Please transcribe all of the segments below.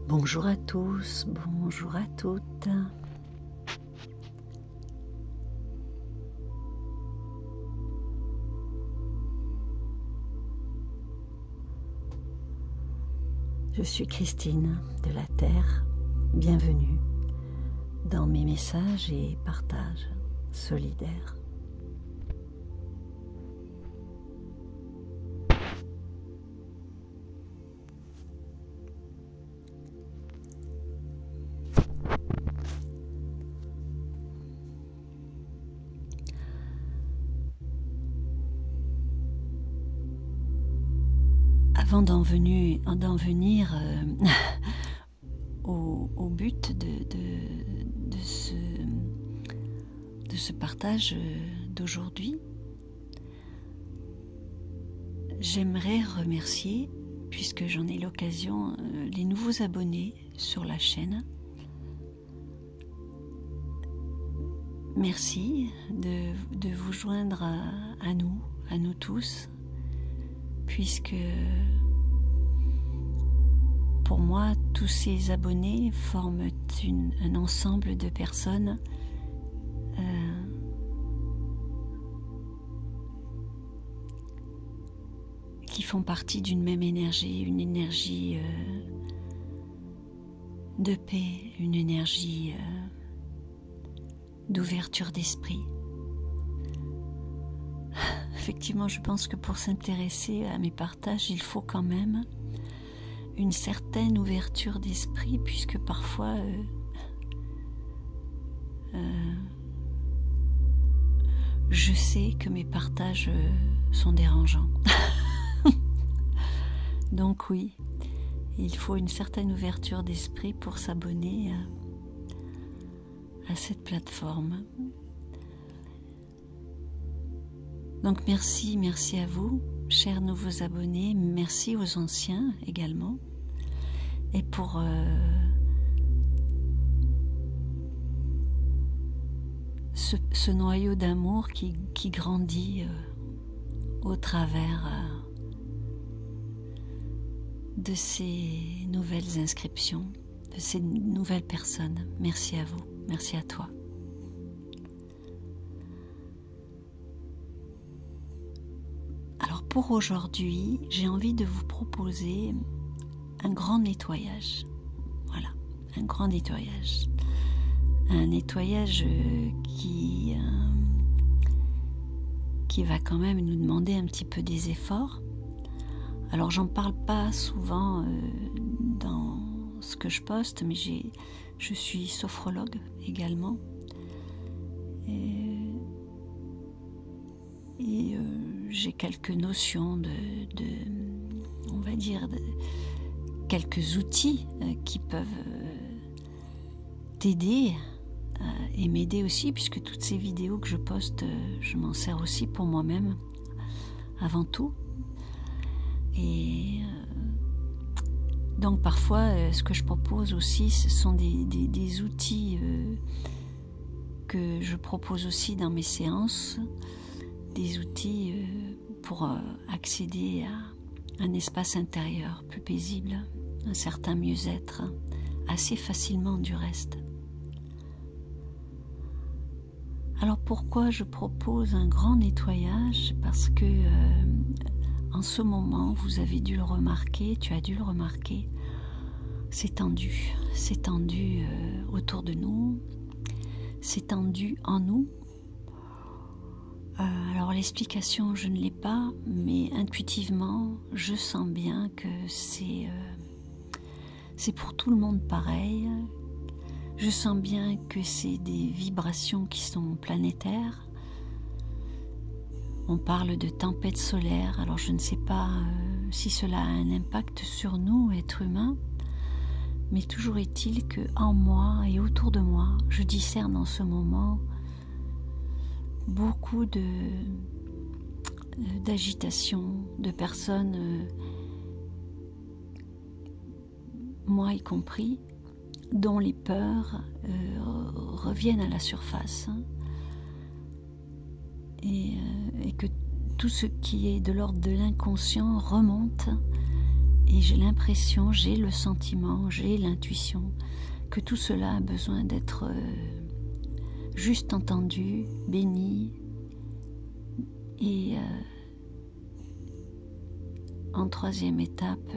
Bonjour à tous, bonjour à toutes. Je suis Christine de la Terre, bienvenue dans mes messages et partages solidaires. Avant d'en venir au but de ce partage d'aujourd'hui, j'aimerais remercier, puisque j'en ai l'occasion, les nouveaux abonnés sur la chaîne. Merci de vous joindre à nous tous, puisque pour moi, tous ces abonnés forment un ensemble de personnes qui font partie d'une même énergie, une énergie de paix, une énergie d'ouverture d'esprit. Effectivement, je pense que pour s'intéresser à mes partages, il faut quand même une certaine ouverture d'esprit, puisque parfois je sais que mes partages sont dérangeants. Donc oui, il faut une certaine ouverture d'esprit pour s'abonner à cette plateforme. Donc merci à vous, chers nouveaux abonnés, merci aux anciens également, et pour ce noyau d'amour qui grandit au travers de ces nouvelles inscriptions, de ces nouvelles personnes. Merci à vous, merci à toi. Alors pour aujourd'hui, j'ai envie de vous proposer un grand nettoyage. Voilà, un grand nettoyage. Un nettoyage qui va quand même nous demander un petit peu des efforts. Alors j'en parle pas souvent dans ce que je poste, mais je suis sophrologue également. Et j'ai quelques notions on va dire, quelques outils qui peuvent t'aider et m'aider aussi, puisque toutes ces vidéos que je poste, je m'en sers aussi pour moi-même, avant tout. Et donc parfois, ce que je propose aussi, ce sont des outils que je propose aussi dans mes séances, des outils pour accéder à un espace intérieur plus paisible, un certain mieux-être, assez facilement du reste. Alors pourquoi je propose un grand nettoyage? Parce que en ce moment, vous avez dû le remarquer, tu as dû le remarquer, c'est tendu autour de nous, c'est tendu en nous. Alors l'explication, je ne l'ai pas, mais intuitivement, je sens bien que c'est pour tout le monde pareil. Je sens bien que c'est des vibrations qui sont planétaires. On parle de tempête solaire, alors je ne sais pas si cela a un impact sur nous, êtres humains, mais toujours est-il que en moi et autour de moi, je discerne en ce moment beaucoup d'agitation, de personnes, moi y compris, dont les peurs reviennent à la surface, et que tout ce qui est de l'ordre de l'inconscient remonte Et j'ai l'impression, j'ai le sentiment, j'ai l'intuition que tout cela a besoin d'être juste entendu, béni. Et en troisième étape,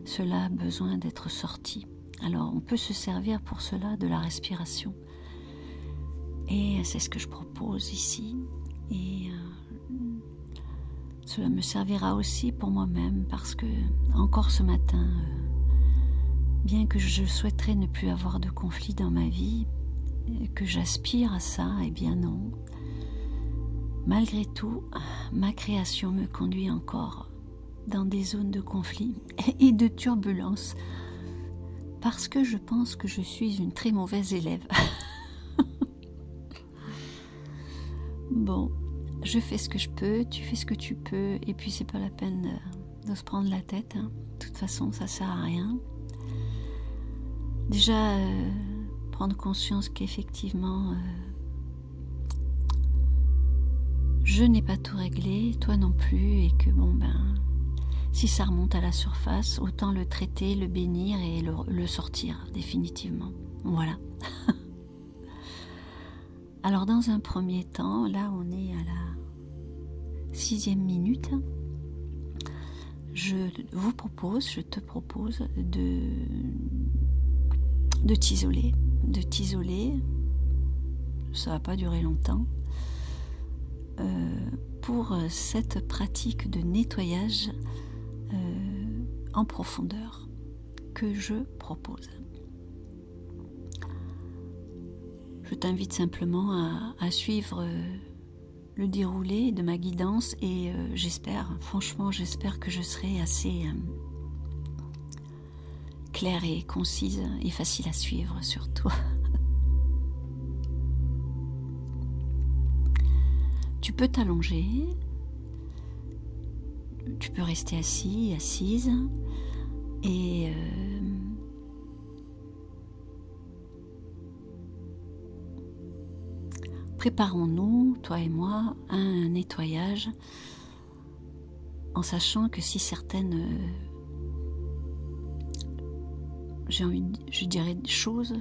cela a besoin d'être sorti. Alors on peut se servir pour cela de la respiration. Et c'est ce que je propose ici. Et cela me servira aussi pour moi-même parce que, encore ce matin, bien que je souhaiterais ne plus avoir de conflit dans ma vie, que j'aspire à ça, eh bien non. Malgré tout, ma création me conduit encore dans des zones de conflit et de turbulence parce que je pense que je suis une très mauvaise élève. Bon, je fais ce que je peux, tu fais ce que tu peux, et puis c'est pas la peine de se prendre la tête, hein. De toute façon, ça sert à rien. Déjà, prendre conscience qu'effectivement, je n'ai pas tout réglé, toi non plus, et que bon ben, si ça remonte à la surface, autant le traiter, le bénir et le sortir définitivement. Voilà. Alors dans un premier temps, là on est à la 6e minute, je te propose de t'isoler, ça va pas durer longtemps, pour cette pratique de nettoyage en profondeur que je propose. Je t'invite simplement à suivre le déroulé de ma guidance et franchement j'espère que je serai assez claire et concise et facile à suivre surtout. Tu peux t'allonger, tu peux rester assis, assise et préparons-nous, toi et moi, à un nettoyage en sachant que si certaines, je dirais, choses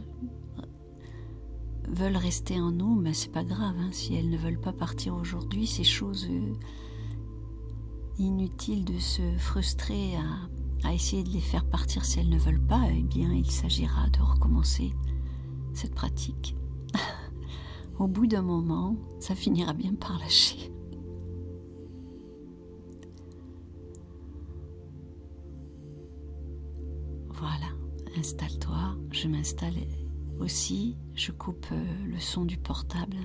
veulent rester en nous, mais c'est pas grave, hein, si elles ne veulent pas partir aujourd'hui, ces choses inutiles de se frustrer à essayer de les faire partir si elles ne veulent pas, eh bien il s'agira de recommencer cette pratique. Au bout d'un moment, ça finira bien par lâcher. Voilà, installe-toi, je m'installe aussi, je coupe le son du portable.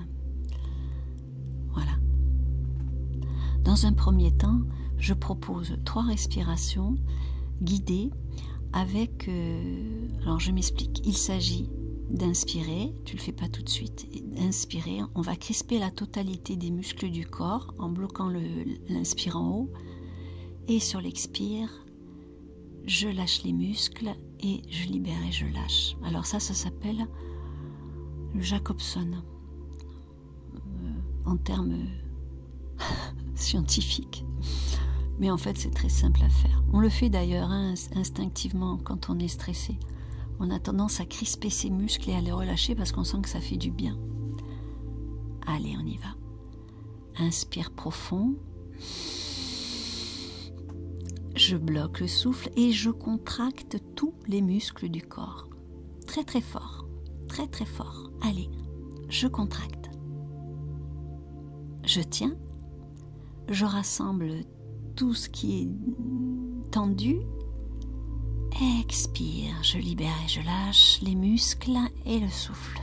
Voilà. Dans un premier temps, je propose 3 respirations guidées avec... alors je m'explique, il s'agit d'inspirer, tu le fais pas tout de suite, d'inspirer, on va crisper la totalité des muscles du corps en bloquant l'inspire en haut, et sur l'expire, je lâche les muscles et je libère et je lâche. Alors ça s'appelle le Jacobson en termes scientifiques. Mais en fait, c'est très simple à faire. On le fait d'ailleurs instinctivement quand on est stressé. On a tendance à crisper ses muscles et à les relâcher parce qu'on sent que ça fait du bien. Allez, on y va. Inspire profond. Je bloque le souffle et je contracte tous les muscles du corps. Très très fort. Très très fort. Allez, je contracte. Je tiens. Je rassemble tout ce qui est tendu. Expire, je libère et je lâche les muscles et le souffle.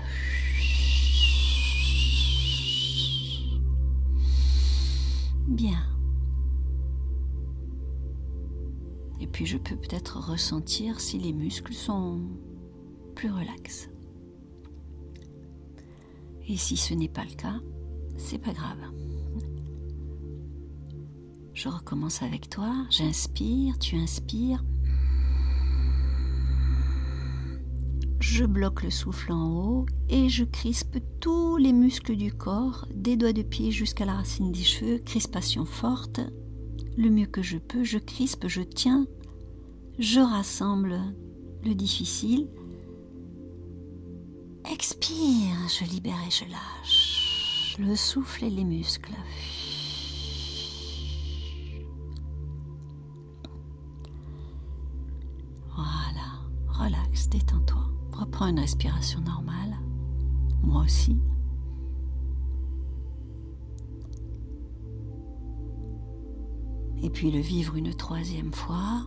Bien. Et puis je peux peut-être ressentir si les muscles sont plus relax. Et si ce n'est pas le cas, c'est pas grave. Je recommence avec toi, j'inspire, tu inspires. Je bloque le souffle en haut et je crispe tous les muscles du corps, des doigts de pied jusqu'à la racine des cheveux, crispation forte. Le mieux que je peux, je crispe, je tiens je rassemble le difficile. Expire, je libère et je lâche. Le souffle et les muscles. Voilà, relax, détends-toi. Reprends une respiration normale. Moi aussi. Et puis le vivre une troisième fois.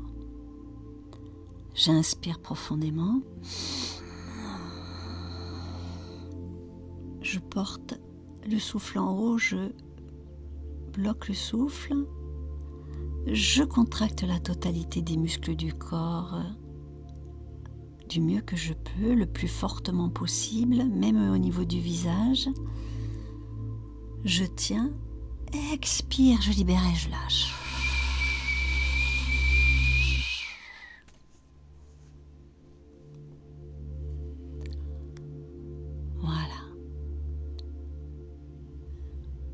J'inspire profondément. Je porte le souffle en haut, je bloque le souffle. Je contracte la totalité des muscles du corps du mieux que je peux, le plus fortement possible, même au niveau du visage. Je tiens, expire, je libère et je lâche. Voilà.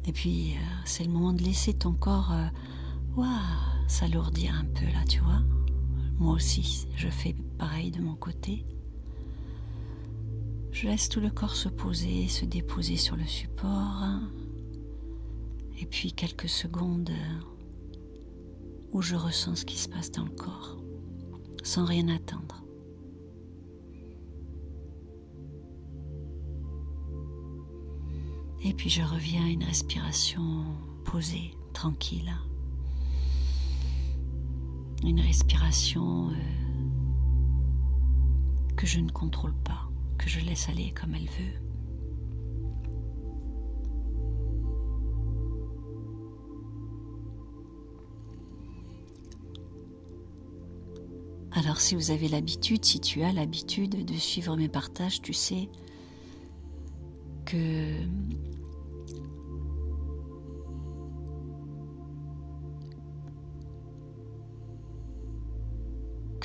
Et puis, c'est le moment de laisser ton corps s'alourdir un peu, là, tu vois. Moi aussi, je fais pareil de mon côté. Je laisse tout le corps se poser, se déposer sur le support. Et puis, quelques secondes où je ressens ce qui se passe dans le corps, sans rien attendre. Et puis je reviens à une respiration posée, tranquille. Une respiration que je ne contrôle pas, que je laisse aller comme elle veut. Alors si vous avez l'habitude, si tu as l'habitude de suivre mes partages, tu sais que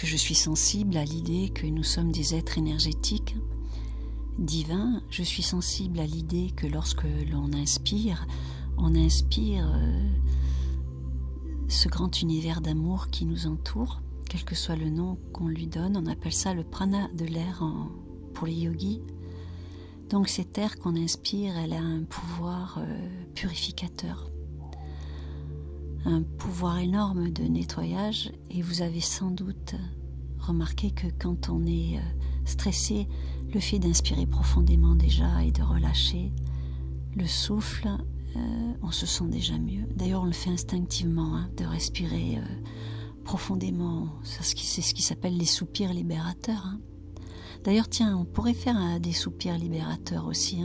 je suis sensible à l'idée que nous sommes des êtres énergétiques divins. Je suis sensible à l'idée que lorsque l'on inspire, on inspire ce grand univers d'amour qui nous entoure, quel que soit le nom qu'on lui donne. On appelle ça le prana de l'air pour les yogis. Donc cet air qu'on inspire, elle a un pouvoir purificateur, un pouvoir énorme de nettoyage. Et vous avez sans doute remarqué que quand on est stressé, le fait d'inspirer profondément déjà et de relâcher le souffle, on se sent déjà mieux. D'ailleurs, on le fait instinctivement, de respirer profondément. C'est ce qui s'appelle les soupirs libérateurs. D'ailleurs, tiens, on pourrait faire des soupirs libérateurs aussi,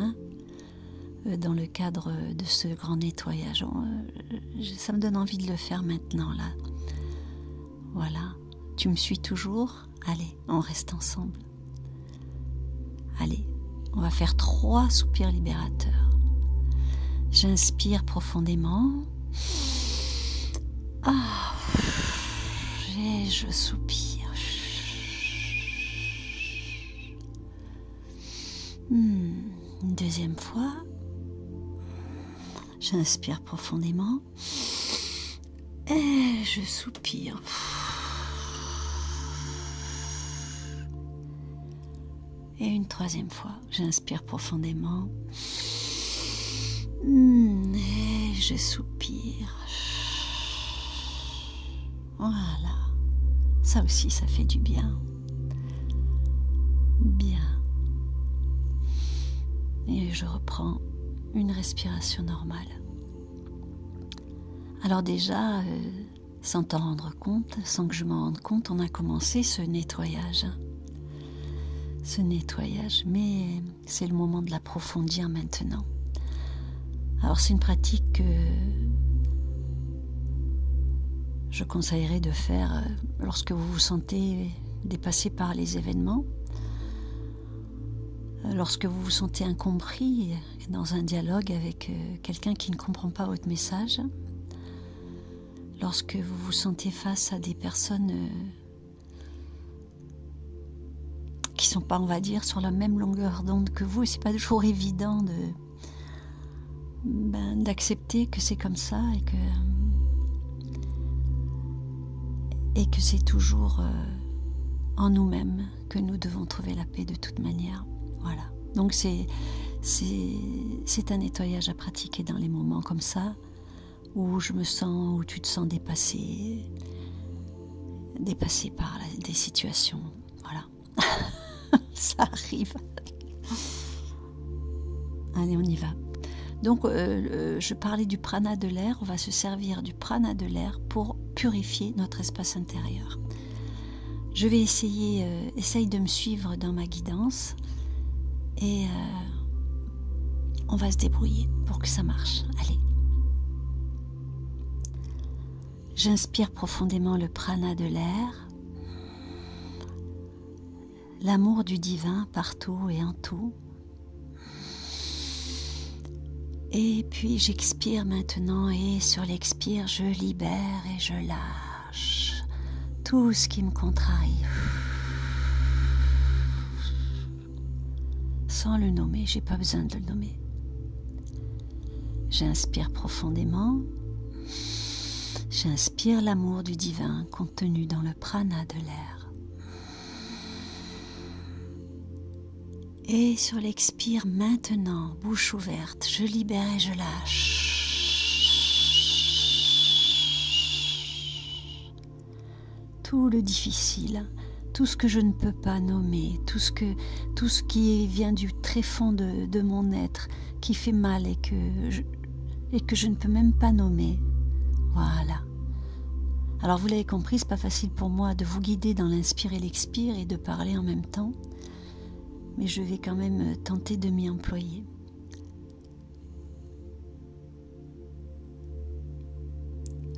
dans le cadre de ce grand nettoyage. Ça me donne envie de le faire maintenant, là. Voilà. Tu me suis toujours? Allez, on reste ensemble. Allez, on va faire 3 soupirs libérateurs. J'inspire profondément. Et je soupire. Une deuxième fois. J'inspire profondément. Et je soupire. Et une troisième fois, j'inspire profondément. Et je soupire. Voilà. Ça aussi, ça fait du bien. Bien. Et je reprends une respiration normale. Alors déjà, sans t'en rendre compte, sans que je m'en rende compte, on a commencé ce nettoyage. Mais c'est le moment de l'approfondir maintenant. Alors c'est une pratique que je conseillerais de faire lorsque vous vous sentez dépassé par les événements, lorsque vous vous sentez incompris dans un dialogue avec quelqu'un qui ne comprend pas votre message, lorsque vous vous sentez face à des personnes qui ne sont pas, on va dire, sur la même longueur d'onde que vous, et c'est pas toujours évident d'accepter que c'est comme ça et que c'est toujours en nous-mêmes que nous devons trouver la paix de toute manière. Voilà. Donc c'est un nettoyage à pratiquer dans les moments comme ça, où où tu te sens dépassé par des situations. Voilà. Ça arrive. Allez, on y va. Donc, je parlais du prana de l'air. On va se servir du prana de l'air pour purifier notre espace intérieur. Je vais essaye de me suivre dans ma guidance et on va se débrouiller pour que ça marche. Allez. J'inspire profondément le prana de l'air, l'amour du divin partout et en tout. Et puis j'expire maintenant et sur l'expire, je libère et je lâche tout ce qui me contrarie. Sans le nommer, j'ai pas besoin de le nommer. J'inspire profondément. J'inspire l'amour du divin contenu dans le prana de l'air. Et sur l'expire maintenant, bouche ouverte, je libère et je lâche. Tout le difficile, tout ce que je ne peux pas nommer, tout ce qui vient du tréfond de mon être, qui fait mal et que je ne peux même pas nommer. Voilà. Alors vous l'avez compris, c'est pas facile pour moi de vous guider dans l'inspire et l'expire et de parler en même temps. Mais je vais quand même tenter de m'y employer.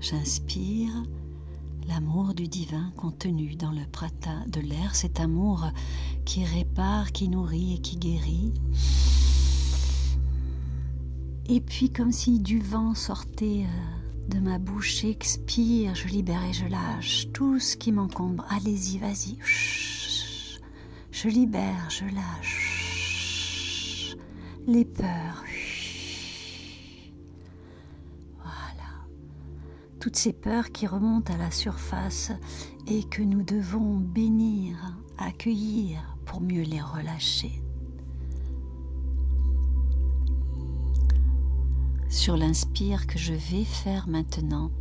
J'inspire l'amour du divin contenu dans le prana de l'air, cet amour qui répare, qui nourrit et qui guérit. Et puis comme si du vent sortait de ma bouche, j'expire, je libère et je lâche tout ce qui m'encombre. Allez-y, vas-y. Je libère, je lâche les peurs. Voilà. Toutes ces peurs qui remontent à la surface et que nous devons bénir, accueillir pour mieux les relâcher. Sur l'inspire que je vais faire maintenant,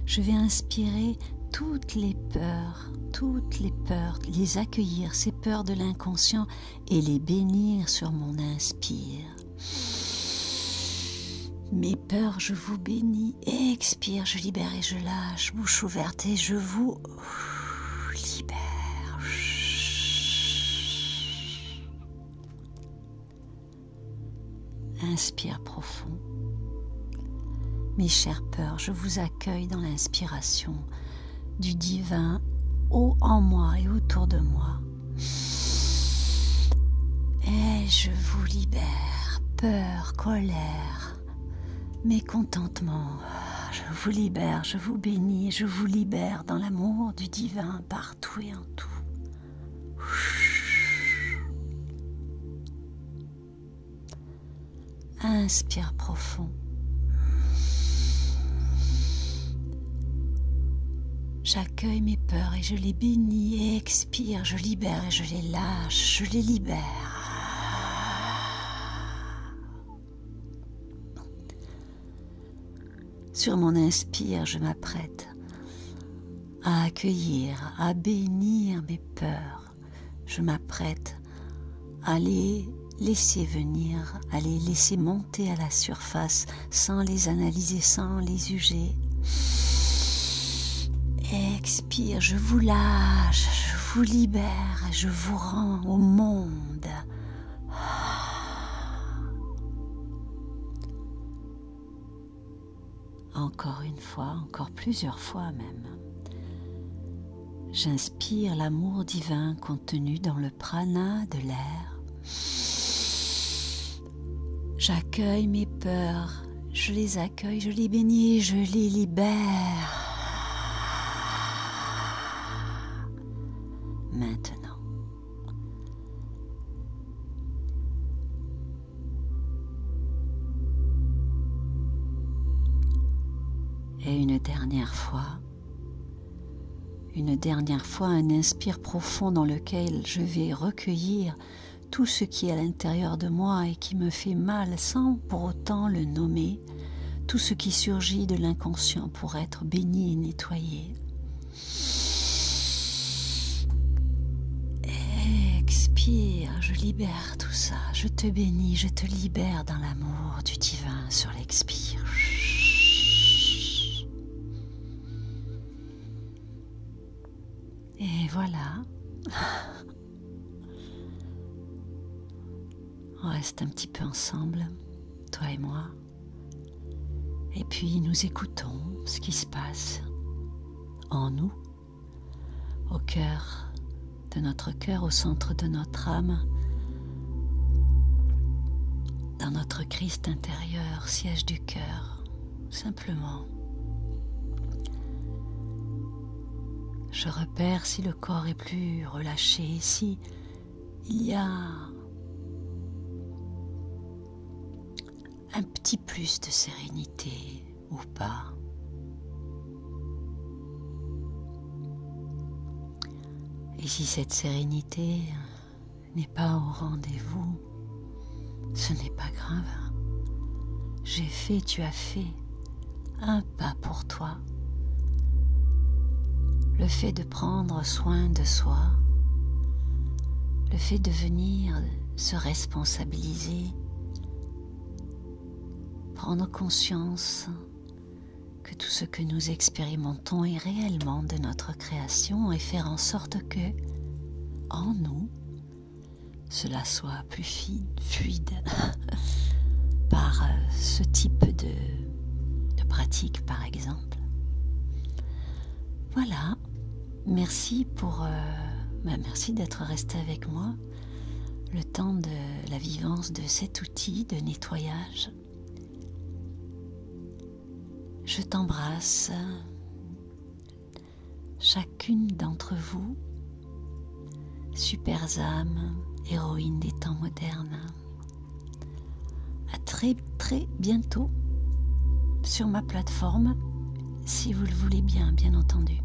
je vais inspirer toutes les peurs, les accueillir, ces peurs de l'inconscient et les bénir sur mon inspire. Mes peurs, je vous bénis, expire, je libère et je lâche, bouche ouverte et je vous libère. Inspire profond. Mes chères peurs, je vous accueille dans l'inspiration du divin en moi et autour de moi. Et je vous libère, peur, colère, mécontentement. Je vous libère, je vous bénis, je vous libère dans l'amour du divin partout et en tout. Inspire profond. J'accueille mes peurs et je les bénis et expire, je libère et je les lâche, je les libère. Sur mon inspire, je m'apprête à accueillir, à bénir mes peurs. Je m'apprête à les laisser venir, à les laisser monter à la surface sans les analyser, sans les juger. Expire, je vous lâche, je vous libère, je vous rends au monde. Encore une fois, encore plusieurs fois même. J'inspire l'amour divin contenu dans le prana de l'air. J'accueille mes peurs, je les accueille, je les bénis, je les libère. Maintenant. Et une dernière fois, une dernière fois un inspire profond dans lequel je vais recueillir tout ce qui est à l'intérieur de moi et qui me fait mal sans pour autant le nommer, tout ce qui surgit de l'inconscient pour être béni et nettoyé. Expire, je libère tout ça, je te bénis, je te libère dans l'amour du divin sur l'expire. Et voilà. On reste un petit peu ensemble, toi et moi. Et puis nous écoutons ce qui se passe en nous, au cœur de notre cœur, au centre de notre âme, dans notre Christ intérieur, siège du cœur, simplement. Je repère si le corps est plus relâché, si il y a un petit plus de sérénité ou pas. Et si cette sérénité n'est pas au rendez-vous, ce n'est pas grave. J'ai fait, tu as fait un pas pour toi. Le fait de prendre soin de soi, le fait de venir se responsabiliser, prendre conscience que tout ce que nous expérimentons est réellement de notre création et faire en sorte que, en nous, cela soit plus fluide par ce type de pratique, par exemple. Voilà, merci merci d'être resté avec moi le temps de la vivance de cet outil de nettoyage. Je t'embrasse, chacune d'entre vous, super âmes, héroïnes des temps modernes. À très très bientôt sur ma plateforme, si vous le voulez bien, bien entendu.